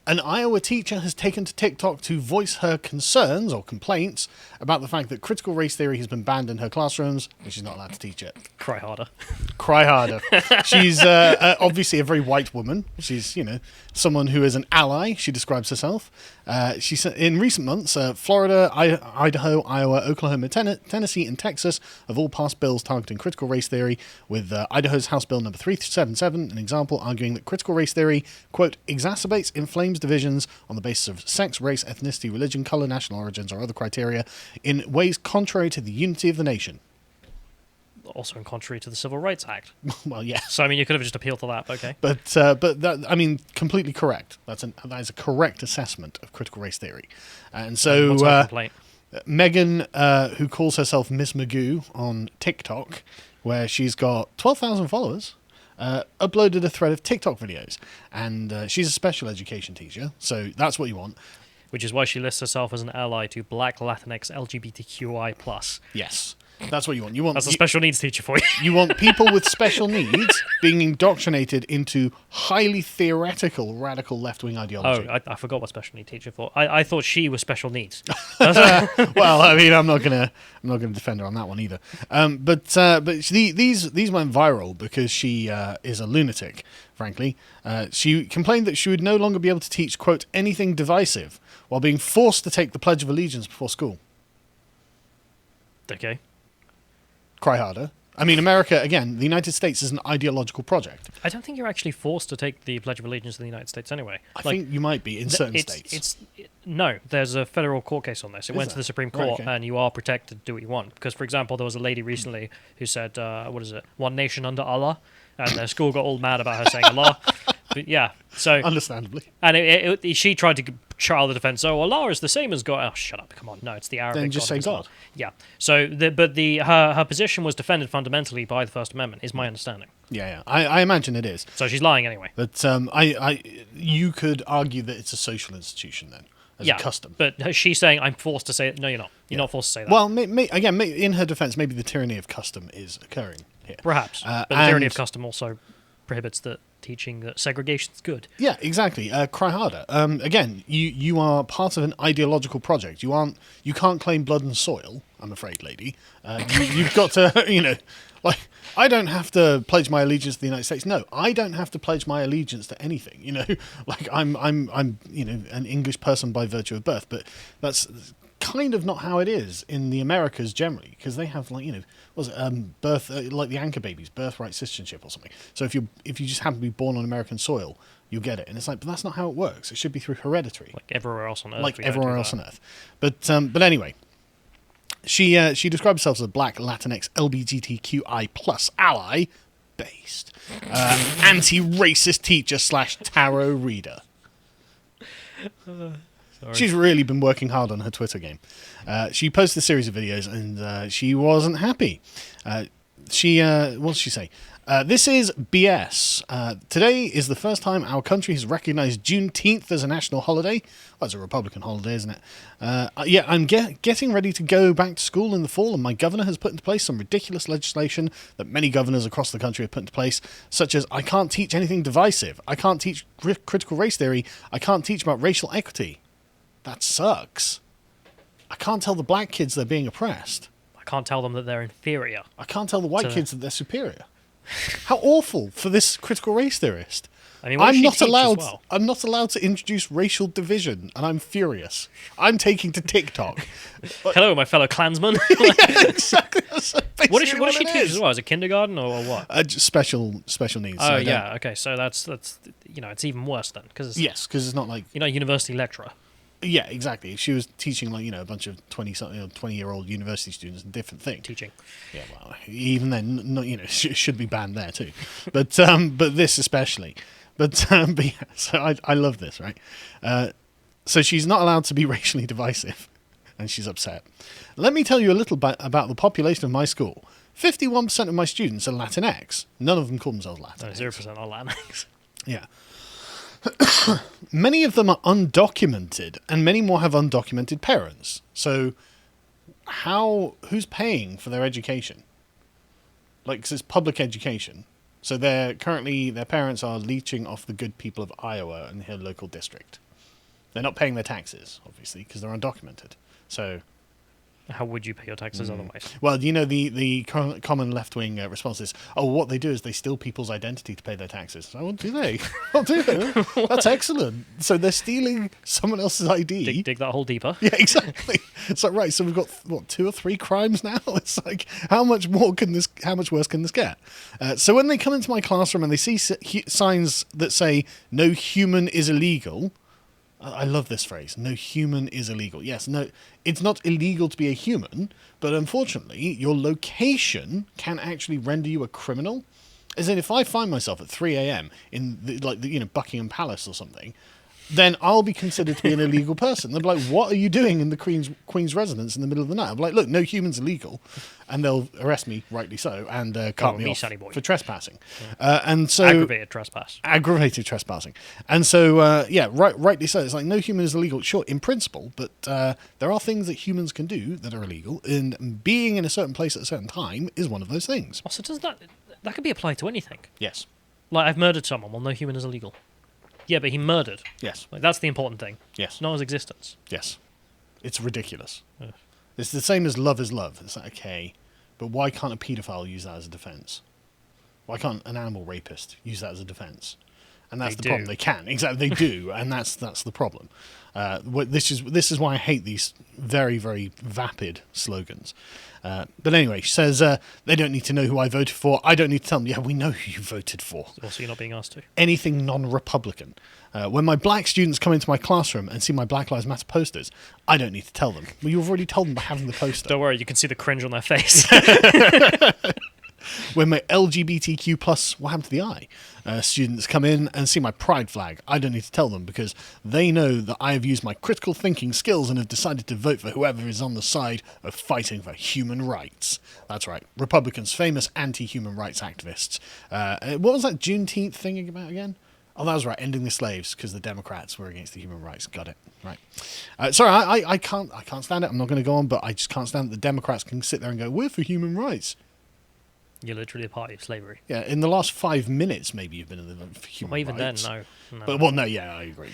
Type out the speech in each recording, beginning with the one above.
An Iowa teacher has taken to TikTok to voice her concerns or complaints about the fact that critical race theory has been banned in her classrooms and she's not allowed to teach it. Cry harder. Cry harder. She's obviously a very white woman. She's, someone who is an ally, she describes herself. She said in recent months, Florida, Idaho, Iowa, Oklahoma, Tennessee, and Texas have all passed bills targeting critical race theory, with Idaho's House Bill number 377, an example, arguing that critical race theory, quote, exacerbates, inflames divisions on the basis of sex, race, ethnicity, religion, color, national origins, or other criteria in ways contrary to the unity of the nation. Also in contrary to the Civil Rights Act. Well, yeah. So, you could have just appealed to that, okay. But that, completely correct. That is a correct assessment of critical race theory. And so, what's her complaint? Megan, who calls herself Miss Magoo on TikTok, where she's got 12,000 followers, uploaded a thread of TikTok videos. And she's a special education teacher, so that's what you want. Which is why she lists herself as an ally to Black, Latinx, LGBTQI+. Yes. That's what you want. That's a special needs teacher for you. You want people with special needs being indoctrinated into highly theoretical, radical left-wing ideology. Oh, I forgot what special need teacher for. I thought she was special needs. Well, I'm not gonna defend her on that one either. But these went viral because she is a lunatic. Frankly, she complained that she would no longer be able to teach, quote, anything divisive while being forced to take the Pledge of Allegiance before school. Okay. Cry harder. America, again, the United States is an ideological project. I don't think you're actually forced to take the Pledge of Allegiance to the United States anyway. I think you might be in certain states. No, there's a federal court case on this. It went to the Supreme Court, okay. And you are protected to do what you want. Because, for example, there was a lady recently who said, one nation under Allah, and the school got all mad about her saying Allah. But yeah, so... Understandably. And she tried to trial the defense. Oh, Allah is the same as God. Oh, shut up! Come on, no, it's the Arabic. Then just say God. Yeah. So, her position was defended fundamentally by the First Amendment, is my understanding. Yeah. I imagine it is. So she's lying anyway. But you could argue that it's a social institution then, as a custom. But she's saying I'm forced to say it. No, you're not. You're not forced to say that. Well, again, in her defense, maybe the tyranny of custom is occurring here. Perhaps, but the tyranny of custom also prohibits the teaching that segregation's good. Yeah, exactly. Cry harder. Again, you are part of an ideological project. You can't claim blood and soil, I'm afraid, lady. You've got to, I don't have to pledge my allegiance to the United States. No, I don't have to pledge my allegiance to anything. I'm an English person by virtue of birth, but that's kind of not how it is in the Americas generally, because they have birth like the anchor babies, birthright citizenship or something. So if you just happen to be born on American soil, you get it, and it's but that's not how it works. It should be through hereditary, like everywhere else on Earth. Like everywhere else on Earth. But anyway, she describes herself as a Black, Latinx, LGBTQI plus ally based anti-racist teacher / tarot reader. She's really been working hard on her Twitter game. She posted a series of videos and she wasn't happy. What did she say? This is BS. Today is the first time our country has recognized Juneteenth as a national holiday. Well, it's a Republican holiday, isn't it? I'm getting ready to go back to school in the fall, and my governor has put into place some ridiculous legislation that many governors across the country have put into place, such as I can't teach anything divisive, I can't teach critical race theory, I can't teach about racial equity. That sucks. I can't tell the black kids they're being oppressed. I can't tell them that they're inferior. I can't tell the white kids that they're superior. How awful for this critical race theorist. I'm not allowed to introduce racial division, and I'm furious. I'm taking to TikTok. Hello, my fellow Klansmen. Yeah, exactly. What does she teach as well? Is it kindergarten or what? Special needs. Oh, yeah. Okay, so that's it's even worse then. Because it's not like... university lecturer. Yeah, exactly. If she was teaching a bunch of 20-year-old university students a different thing. Teaching. Yeah, well, even then, should be banned there too. But this especially. But yeah, so I love this, right? So she's not allowed to be racially divisive, and she's upset. Let me tell you a little bit about the population of my school. 51% of my students are Latinx. None of them call themselves Latinx. 0% are Latinx. Yeah. Many of them are undocumented, and many more have undocumented parents. So, who's paying for their education? 'Cause it's public education. So their parents are leeching off the good people of Iowa in her local district. They're not paying their taxes, obviously, because they're undocumented. So, How would you pay your taxes otherwise? well, the common left-wing response is, oh, what they do is they steal people's identity to pay their taxes. So, what do they? What do they? That's excellent. So they're stealing someone else's ID. Dig that hole deeper. Yeah, exactly. It's like, right, so we've got, 2 or 3 crimes now? It's like, how much worse can this get? So when they come into my classroom and they see signs that say, no human is illegal, I love this phrase, no human is illegal. Yes, no, it's not illegal to be a human, but unfortunately, your location can actually render you a criminal. As in, if I find myself at 3 a.m. in Buckingham Palace or something, then I'll be considered to be an illegal person. They'll be like, what are you doing in the Queen's residence in the middle of the night? I'll be like, look, no human's illegal. And they'll arrest me, rightly so, and cart me off for trespassing. Yeah. And so Aggravated trespass. Aggravated trespassing. And so, rightly so. It's like, no human is illegal, sure, in principle, but there are things that humans can do that are illegal, and being in a certain place at a certain time is one of those things. Also, does that could be applied to anything? Yes. Like, I've murdered someone. Well, no human is illegal. Yeah, but he murdered. Yes. Like, that's the important thing. Yes. Not his existence. Yes. It's ridiculous. Ugh. It's the same as love is love. It's like, okay, but why can't a paedophile use that as a defense? Why can't an animal rapist use that as a defense? And that's the problem. They can. Exactly, they do, and that's the problem. This is why I hate these very, very vapid slogans. But anyway, she says, they don't need to know who I voted for. I don't need to tell them, yeah, we know who you voted for. Also, you're not being asked to. Anything non-Republican. When my black students come into my classroom and see my Black Lives Matter posters, I don't need to tell them. Well, you've already told them by having the poster. Don't worry, you can see the cringe on their face. When my LGBTQ plus, what happened to the I? Students come in and see my pride flag, I don't need to tell them because they know that I have used my critical thinking skills and have decided to vote for whoever is on the side of fighting for human rights. That's right, Republicans, famous anti-human rights activists. What was that Juneteenth thing about again? Oh, that was right, ending the slaves because the Democrats were against the human rights. Got it. Right. Sorry, I can't stand it. I'm not going to go on, but I just can't stand that the Democrats can sit there and go, we're for human rights. You're literally a party of slavery. Yeah, in the last 5 minutes, maybe you've been in the for human well, even rights. then, no. But I agree.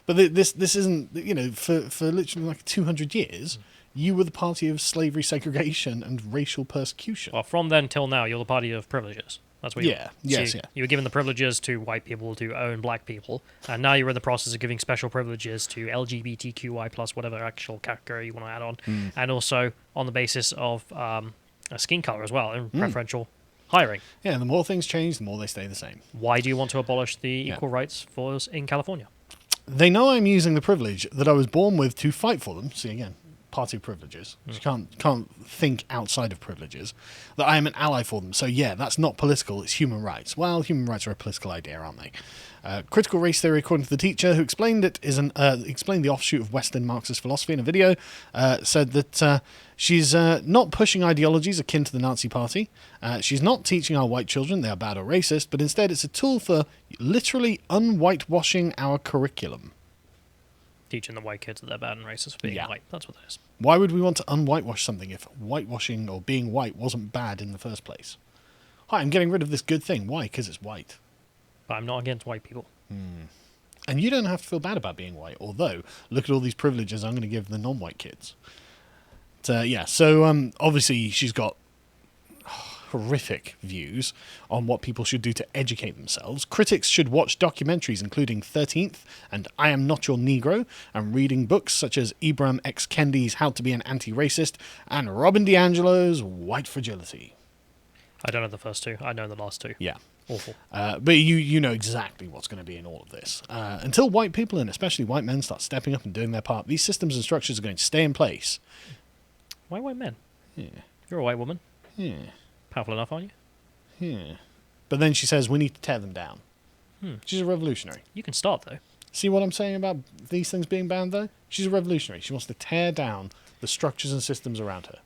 But this isn't for literally like 200 years. You were the party of slavery, segregation, and racial persecution. Well, from then till now, you're the party of privileges. That's what you Yeah. Yes. Yeah. You were given the privileges to white people to own black people, and now you're in the process of giving special privileges to LGBTQI plus whatever actual category you want to add on, and also on the basis of a skin color as well, and preferential hiring. Yeah. And the more things change, the more they stay the same. Why do you want to abolish the equal rights for us in California? They know I'm using the privilege that I was born with to fight for them. See again. Party privileges. You can't think outside of privileges. That I am an ally for them. So yeah, that's not political. It's human rights. Well, human rights are a political idea, aren't they? Critical race theory, according to the teacher who explained it, explained the offshoot of Western Marxist philosophy in a video. Said that she's not pushing ideologies akin to the Nazi Party. She's not teaching our white children they are bad or racist, but instead it's a tool for literally unwhitewashing our curriculum. Teaching the white kids that they're bad and racist for being white. That's what it is. Why would we want to unwhitewash something if whitewashing or being white wasn't bad in the first place? Hi, I'm getting rid of this good thing. Why? Because it's white. But I'm not against white people. And you don't have to feel bad about being white, although look at all these privileges I'm going to give the non-white kids. So obviously she's got horrific views on what people should do to educate themselves. Critics should watch documentaries including 13th and I Am Not Your Negro, and reading books such as Ibram X. Kendi's How to Be an Anti-Racist and Robin DiAngelo's White Fragility. I don't know the first two. I know the last two. Yeah. Awful. But you know exactly what's going to be in all of this. Until white people, and especially white men, start stepping up and doing their part, these systems and structures are going to stay in place. Why white men? Yeah. You're a white woman. Yeah. Powerful enough, aren't you? Yeah. But then she says we need to tear them down. She's a revolutionary. You can start, though. See what I'm saying about these things being banned, though? She's a revolutionary. She wants to tear down the structures and systems around her.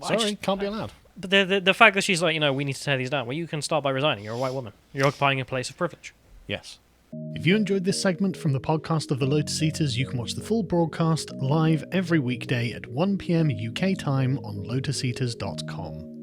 Sorry, can't be allowed. But the fact that she's like, we need to tear these down. Well, you can start by resigning. You're a white woman. You're occupying a place of privilege. Yes. If you enjoyed this segment from the podcast of the Lotus Eaters, you can watch the full broadcast live every weekday at 1 p.m. UK time on lotuseaters.com.